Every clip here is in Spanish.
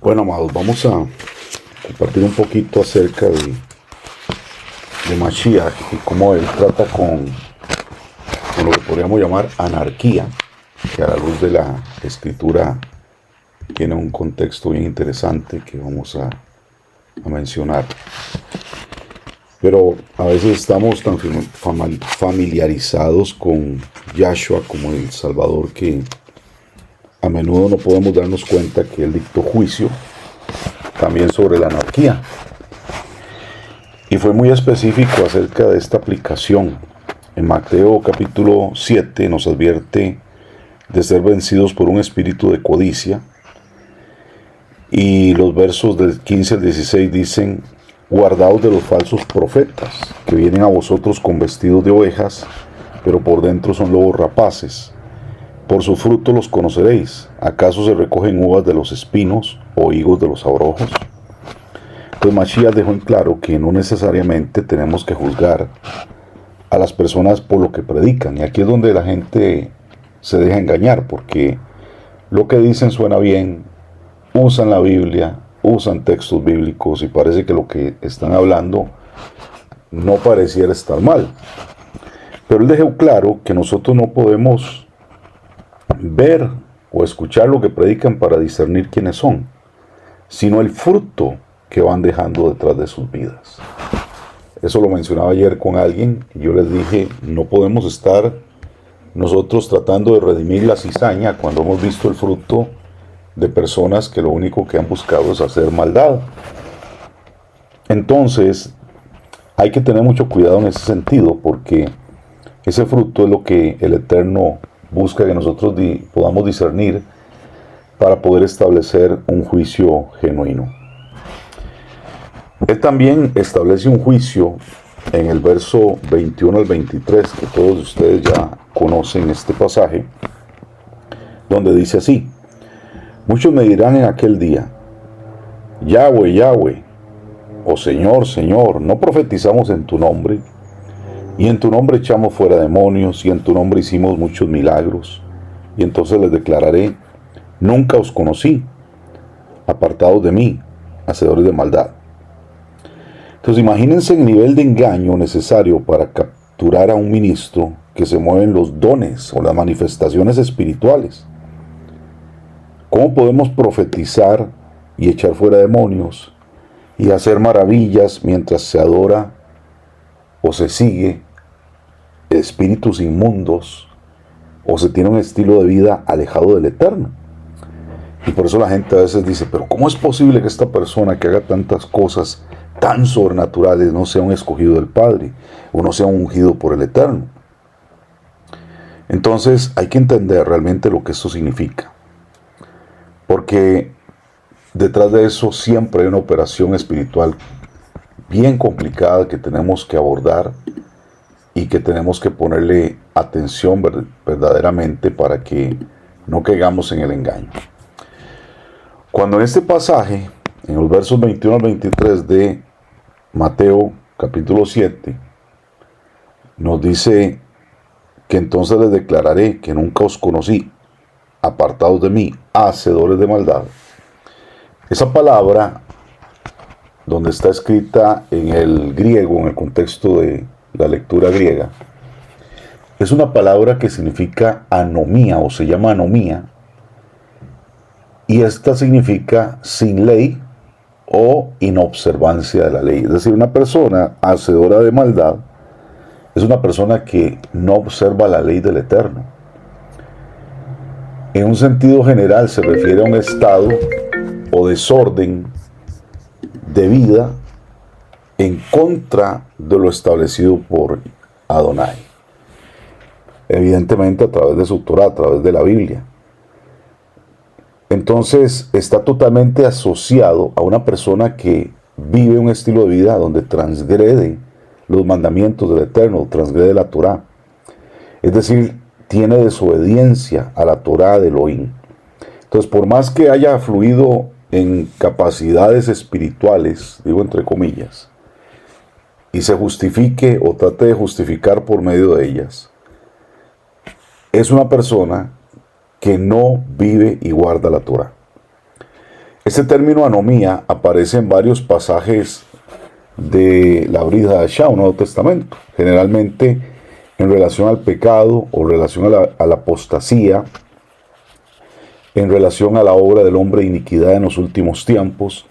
Bueno, amados, vamos a compartir un poquito acerca de Mashiach y cómo él trata con lo que podríamos llamar anarquía, que a la luz de la escritura tiene un contexto bien interesante que vamos a mencionar. Pero a veces estamos tan familiarizados con Yahshua como el Salvador que a menudo no podemos darnos cuenta que él dictó juicio también sobre la anarquía. Y fue muy específico acerca de esta aplicación. En Mateo capítulo 7 nos advierte de ser vencidos por un espíritu de codicia. Y los versos del 15 al 16 dicen: guardaos de los falsos profetas, que vienen a vosotros con vestidos de ovejas, pero por dentro son lobos rapaces. Por su fruto los conoceréis. ¿Acaso se recogen uvas de los espinos o higos de los abrojos? Pues Mashiach dejó en claro que no necesariamente tenemos que juzgar a las personas por lo que predican. Y aquí es donde la gente se deja engañar, porque lo que dicen suena bien, usan la Biblia, usan textos bíblicos y parece que lo que están hablando no pareciera estar mal. Pero él dejó claro que nosotros no podemos ver o escuchar lo que predican para discernir quiénes son, sino el fruto que van dejando detrás de sus vidas. Eso lo mencionaba ayer con alguien y yo les dije, no podemos estar nosotros tratando de redimir la cizaña cuando hemos visto el fruto de personas que lo único que han buscado es hacer maldad. Entonces hay que tener mucho cuidado en ese sentido, porque ese fruto es lo que el Eterno busca que nosotros podamos discernir para poder establecer un juicio genuino. Él también establece un juicio en el verso 21 al 23, que todos ustedes ya conocen este pasaje, donde dice así: muchos me dirán en aquel día: Yahweh, Yahweh, o Señor, Señor, ¿no profetizamos en tu nombre? Y en tu nombre echamos fuera demonios, y en tu nombre hicimos muchos milagros. Y entonces les declararé: nunca os conocí, apartados de mí, hacedores de maldad. Entonces imagínense el nivel de engaño necesario para capturar a un ministro que se mueve en los dones o las manifestaciones espirituales. ¿Cómo podemos profetizar y echar fuera demonios y hacer maravillas mientras se adora o se sigue espíritus inmundos o se tiene un estilo de vida alejado del Eterno? Y por eso la gente a veces dice: pero ¿cómo es posible que esta persona que haga tantas cosas tan sobrenaturales no sea un escogido del Padre o no sea un ungido por el Eterno? Entonces hay que entender realmente lo que esto significa, porque detrás de eso siempre hay una operación espiritual bien complicada que tenemos que abordar y que tenemos que ponerle atención verdaderamente para que no caigamos en el engaño. Cuando en este pasaje, en los versos 21 al 23 de Mateo capítulo 7, nos dice que entonces les declararé que nunca os conocí, apartados de mí, hacedores de maldad. Esa palabra, donde está escrita en el griego, en el contexto de la lectura griega, es una palabra que significa anomía, o se llama anomía, y esta significa sin ley o inobservancia de la ley. Es decir, una persona hacedora de maldad es una persona que no observa la ley del Eterno. En un sentido general se refiere a un estado o desorden de vida en contra de lo establecido por Adonai. Evidentemente a través de su Torah, a través de la Biblia. Entonces está totalmente asociado a una persona que vive un estilo de vida donde transgrede los mandamientos del Eterno, transgrede la Torah. Es decir, tiene desobediencia a la Torah de Elohim. Entonces, por más que haya fluido en capacidades espirituales, digo entre comillas, y se justifique o trate de justificar por medio de ellas, es una persona que no vive y guarda la Torah. Este término anomía aparece en varios pasajes de la Brit Hadashah, o Nuevo Testamento, generalmente en relación al pecado o relación a la apostasía, en relación a la obra del hombre de iniquidad en los últimos tiempos,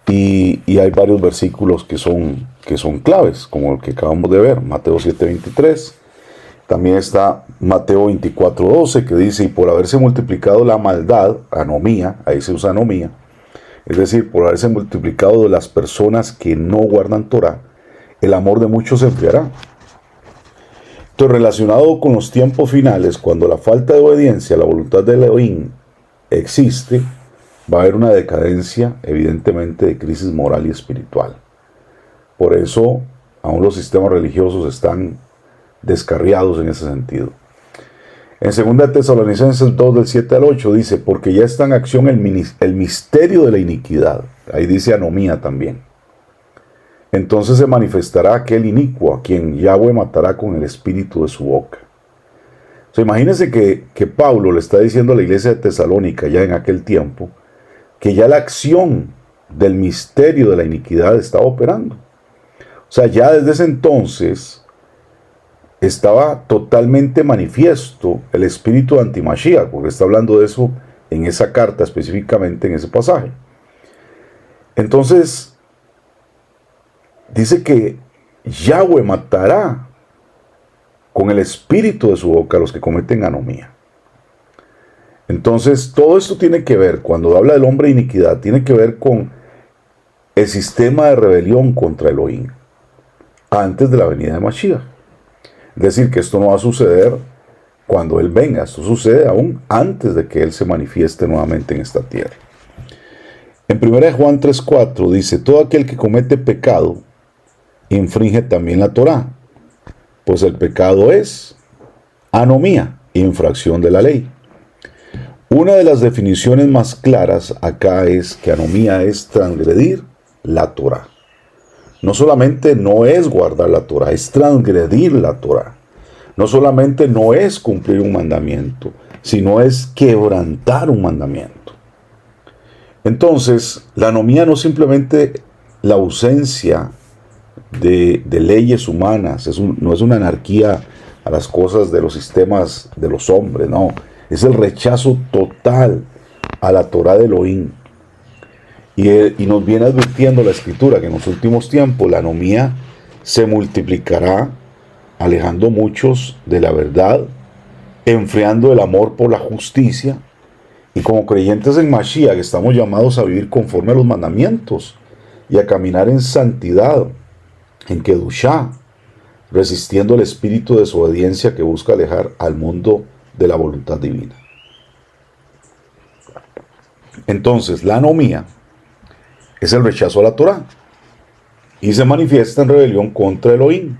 y hay varios versículos que son claves, como el que acabamos de ver, Mateo 7:23. También está Mateo 24:12, que dice: y por haberse multiplicado la maldad, anomía, ahí se usa anomía, es decir, por haberse multiplicado de las personas que no guardan Torah, el amor de muchos se enfriará. Entonces, relacionado con los tiempos finales, cuando la falta de obediencia a la voluntad de Elohim existe, va a haber una decadencia, evidentemente, de crisis moral y espiritual. Por eso, aún los sistemas religiosos están descarriados en ese sentido. En 2 Tesalonicenses 2, del 7 al 8, dice: porque ya está en acción el misterio de la iniquidad. Ahí dice anomía también. Entonces se manifestará aquel inicuo, a quien Yahweh matará con el espíritu de su boca. O sea, imagínense que Pablo le está diciendo a la iglesia de Tesalónica, ya en aquel tiempo, que ya la acción del misterio de la iniquidad estaba operando. O sea, ya desde ese entonces estaba totalmente manifiesto el espíritu anti-Mashiach, porque está hablando de eso en esa carta, específicamente en ese pasaje. Entonces, dice que Yahweh matará con el espíritu de su boca a los que cometen anomía. Entonces, todo esto tiene que ver, cuando habla del hombre de iniquidad, tiene que ver con el sistema de rebelión contra Elohim antes de la venida de Mashiach. Es decir, que esto no va a suceder cuando Él venga, esto sucede aún antes de que Él se manifieste nuevamente en esta tierra. En 1 Juan 3:4 dice: todo aquel que comete pecado infringe también la Torá, pues el pecado es anomía, infracción de la ley. Una de las definiciones más claras acá es que anomía es transgredir la Torá. No solamente no es guardar la Torá, es transgredir la Torá. No solamente no es cumplir un mandamiento, sino es quebrantar un mandamiento. Entonces, la anomía no es simplemente la ausencia de leyes humanas, no es una anarquía a las cosas de los sistemas de los hombres, no. Es el rechazo total a la Torá de Elohim. Y nos viene advirtiendo la Escritura que en los últimos tiempos la anomía se multiplicará, alejando muchos de la verdad, enfriando el amor por la justicia. Y como creyentes en Mashiach estamos llamados a vivir conforme a los mandamientos y a caminar en santidad, en Kedushá, resistiendo el espíritu de desobediencia que busca alejar al mundo de la voluntad divina. Entonces, la anomía es el rechazo a la Torá y se manifiesta en rebelión contra Elohim,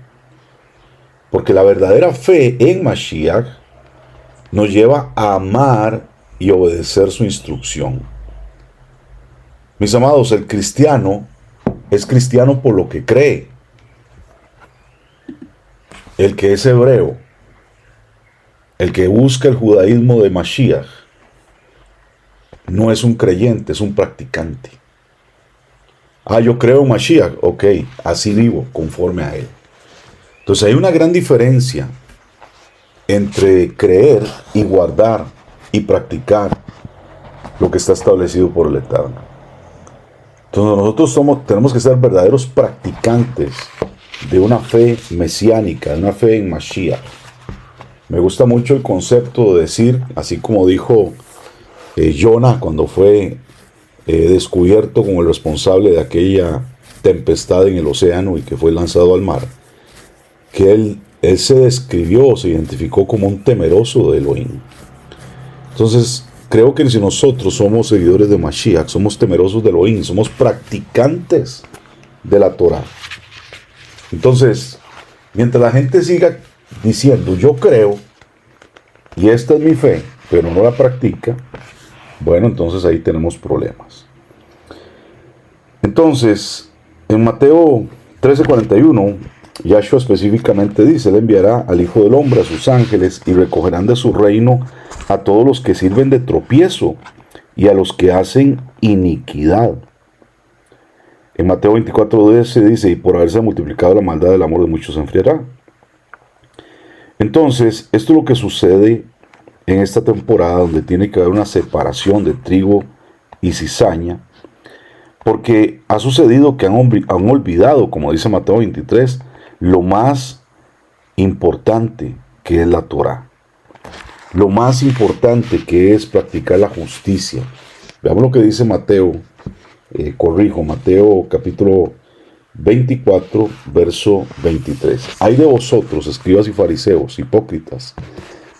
porque la verdadera fe en Mashiach nos lleva a amar y obedecer su instrucción. Mis amados, el cristiano es cristiano por lo que cree. El que es hebreo, el que busca el judaísmo de Mashiach, no es un creyente, es un practicante. Yo creo en Mashiach, ok, así vivo, conforme a él. Entonces hay una gran diferencia entre creer y guardar y practicar lo que está establecido por el Eterno. Entonces nosotros tenemos que ser verdaderos practicantes de una fe mesiánica, de una fe en Mashiach. Me gusta mucho el concepto de decir, así como dijo Jonah cuando fue descubierto como el responsable de aquella tempestad en el océano y que fue lanzado al mar, que él se describió, se identificó como un temeroso de Elohim. Entonces, creo que si nosotros somos seguidores de Mashiach, somos temerosos de Elohim, somos practicantes de la Torah. Entonces, mientras la gente siga diciendo, yo creo, y esta es mi fe, pero no la practica, bueno, entonces ahí tenemos problemas. Entonces, en Mateo 13:41, Yahshua específicamente dice: Él enviará al Hijo del Hombre, a sus ángeles, y recogerán de su reino a todos los que sirven de tropiezo y a los que hacen iniquidad. En Mateo 24:10 se dice, y por haberse multiplicado la maldad, el amor de muchos se enfriará. Entonces, esto es lo que sucede en esta temporada, donde tiene que haber una separación de trigo y cizaña, porque ha sucedido que han olvidado, como dice Mateo 23, lo más importante que es la Torá, lo más importante que es practicar la justicia. Veamos lo que dice Mateo, Mateo capítulo 24, verso 23. Hay de vosotros, escribas y fariseos, hipócritas,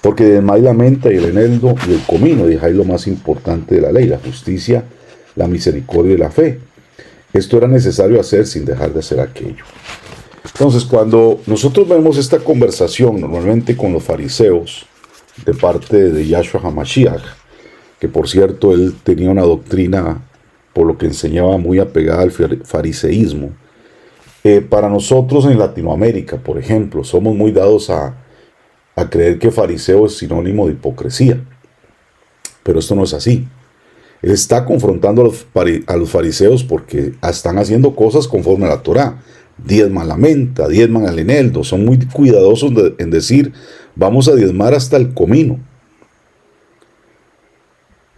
porque desmáis la menta y el eneldo y el comino, y dejáis lo más importante de la ley, la justicia, la misericordia y la fe. Esto era necesario hacer sin dejar de hacer aquello. Entonces, cuando nosotros vemos esta conversación normalmente con los fariseos de parte de Yahshua HaMashiach, que por cierto él tenía una doctrina, por lo que enseñaba, muy apegada al fariseísmo, para nosotros en Latinoamérica, por ejemplo, somos muy dados a creer que fariseo es sinónimo de hipocresía, pero esto no es así. Él está confrontando a los fariseos porque están haciendo cosas conforme a la Torá. Diezman la menta, diezman el eneldo. Son muy cuidadosos en decir, vamos a diezmar hasta el comino.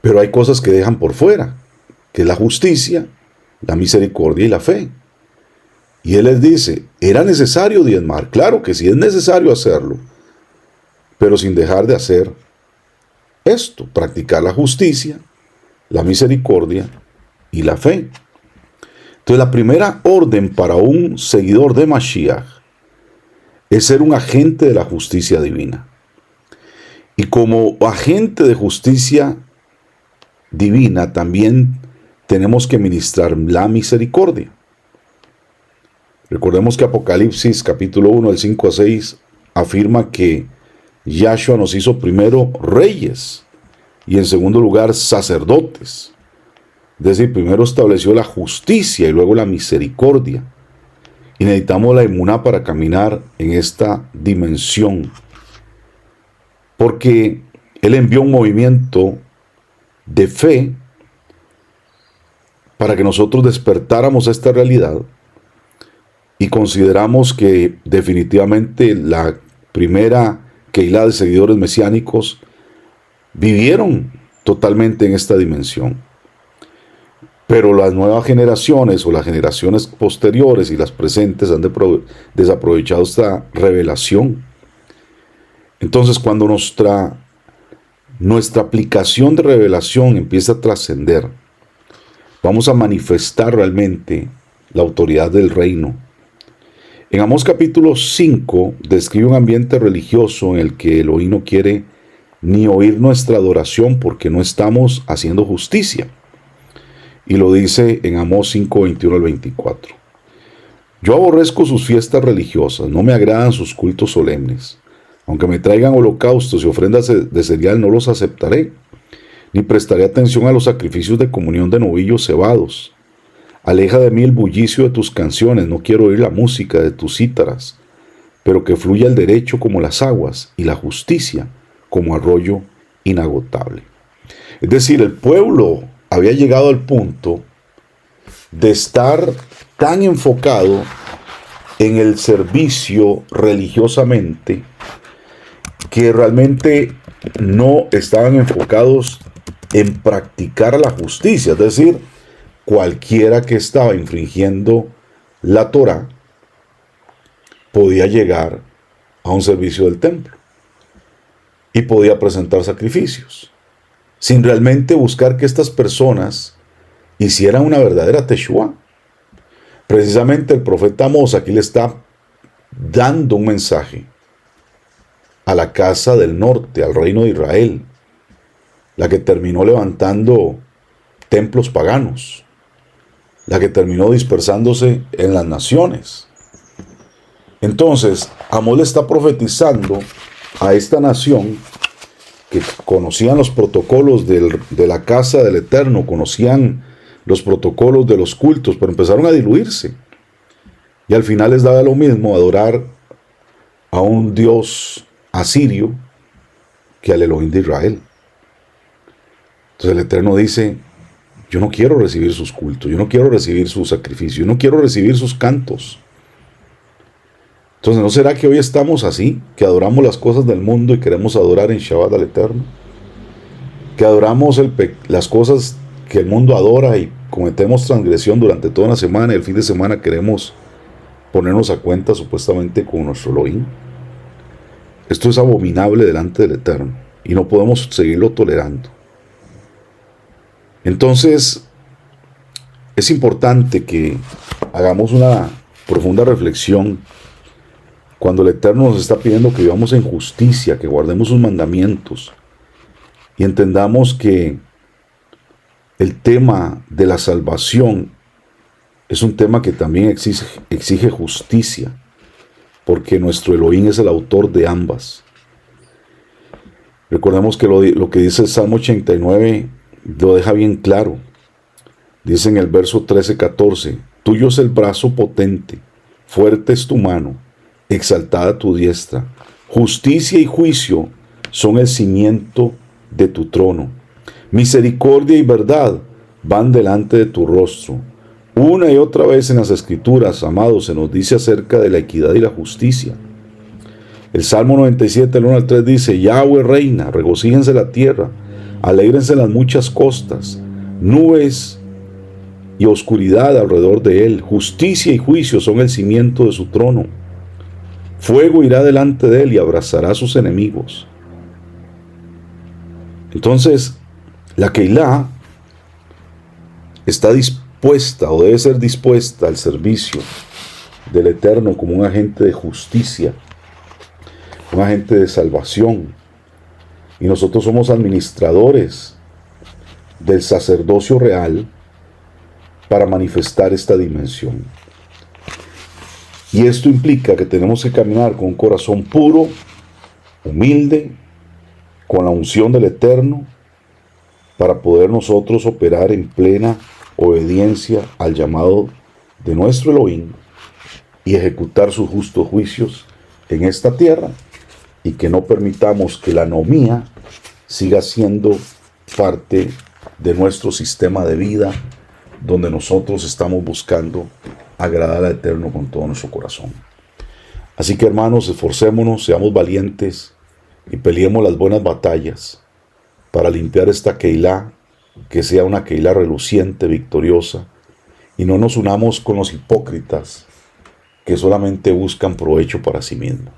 Pero hay cosas que dejan por fuera, que es la justicia, la misericordia y la fe. Y él les dice, era necesario diezmar. Claro que sí es necesario hacerlo, pero sin dejar de hacer esto, practicar la justicia, la misericordia y la fe. Entonces la primera orden para un seguidor de Mashiach es ser un agente de la justicia divina. Y como agente de justicia divina también tenemos que ministrar la misericordia. Recordemos que Apocalipsis capítulo 1, del 5 a 6 afirma que Yahshua nos hizo primero reyes y en segundo lugar sacerdotes. Es decir, primero estableció la justicia y luego la misericordia. Y necesitamos la emuná para caminar en esta dimensión. Porque Él envió un movimiento de fe para que nosotros despertáramos esta realidad y consideramos que definitivamente la primera Keilah de seguidores mesiánicos vivieron totalmente en esta dimensión. Pero las nuevas generaciones o las generaciones posteriores y las presentes han desaprovechado esta revelación. Entonces, cuando nuestra aplicación de revelación empieza a trascender, vamos a manifestar realmente la autoridad del reino. En Amós capítulo 5 describe un ambiente religioso en el que Elohim no quiere ni oír nuestra adoración porque no estamos haciendo justicia. Y lo dice en Amós 5, 21 al 24. Yo aborrezco sus fiestas religiosas, no me agradan sus cultos solemnes. Aunque me traigan holocaustos y ofrendas de cereal, no los aceptaré, ni prestaré atención a los sacrificios de comunión de novillos cebados. Aleja de mí el bullicio de tus canciones, no quiero oír la música de tus cítaras, pero que fluya el derecho como las aguas y la justicia como arroyo inagotable. Es decir, el pueblo había llegado al punto de estar tan enfocado en el servicio religiosamente que realmente no estaban enfocados en practicar la justicia. Es decir, cualquiera que estaba infringiendo la Torá podía llegar a un servicio del templo y podía presentar sacrificios, sin realmente buscar que estas personas hicieran una verdadera teshuá. Precisamente el profeta Amós aquí le está dando un mensaje a la casa del norte, al reino de Israel, la que terminó levantando templos paganos, la que terminó dispersándose en las naciones. Entonces, Amós le está profetizando a esta nación que conocían los protocolos de la casa del Eterno, conocían los protocolos de los cultos, pero empezaron a diluirse. Y al final les daba lo mismo adorar a un dios asirio que al Elohim de Israel. Entonces el Eterno dice, yo no quiero recibir sus cultos, yo no quiero recibir sus sacrificios, yo no quiero recibir sus cantos. Entonces, ¿no será que hoy estamos así? Que adoramos las cosas del mundo y queremos adorar en Shabbat al Eterno. Que adoramos las cosas que el mundo adora y cometemos transgresión durante toda una semana y el fin de semana queremos ponernos a cuenta supuestamente con nuestro Elohim. Esto es abominable delante del Eterno y no podemos seguirlo tolerando. Entonces, es importante que hagamos una profunda reflexión cuando el Eterno nos está pidiendo que vivamos en justicia, que guardemos sus mandamientos y entendamos que el tema de la salvación es un tema que también exige justicia, porque nuestro Elohim es el autor de ambas. Recordemos que lo que dice el Salmo 89 lo deja bien claro. Dice en el verso 13-14, tuyo es el brazo potente, fuerte es tu mano, exaltada tu diestra. Justicia y juicio son el cimiento de tu trono. Misericordia y verdad van delante de tu rostro. Una y otra vez en las Escrituras, amados, se nos dice acerca de la equidad y la justicia. El Salmo 97, el 1 al 3 dice, Yahweh reina, regocíjense la tierra, alégrense las muchas costas, nubes y oscuridad alrededor de él. Justicia y juicio son el cimiento de su trono. Fuego irá delante de él y abrazará a sus enemigos. Entonces, la Keilah está dispuesta o debe ser dispuesta al servicio del Eterno como un agente de justicia, un agente de salvación. Y nosotros somos administradores del sacerdocio real para manifestar esta dimensión. Y esto implica que tenemos que caminar con un corazón puro, humilde, con la unción del Eterno, para poder nosotros operar en plena obediencia al llamado de nuestro Elohim y ejecutar sus justos juicios en esta tierra, y que no permitamos que la anomía siga siendo parte de nuestro sistema de vida, donde nosotros estamos buscando agradar al Eterno con todo nuestro corazón. Así que, hermanos, esforcémonos, seamos valientes y peleemos las buenas batallas para limpiar esta Keilah, que sea una Keilah reluciente, victoriosa, y no nos unamos con los hipócritas que solamente buscan provecho para sí mismos.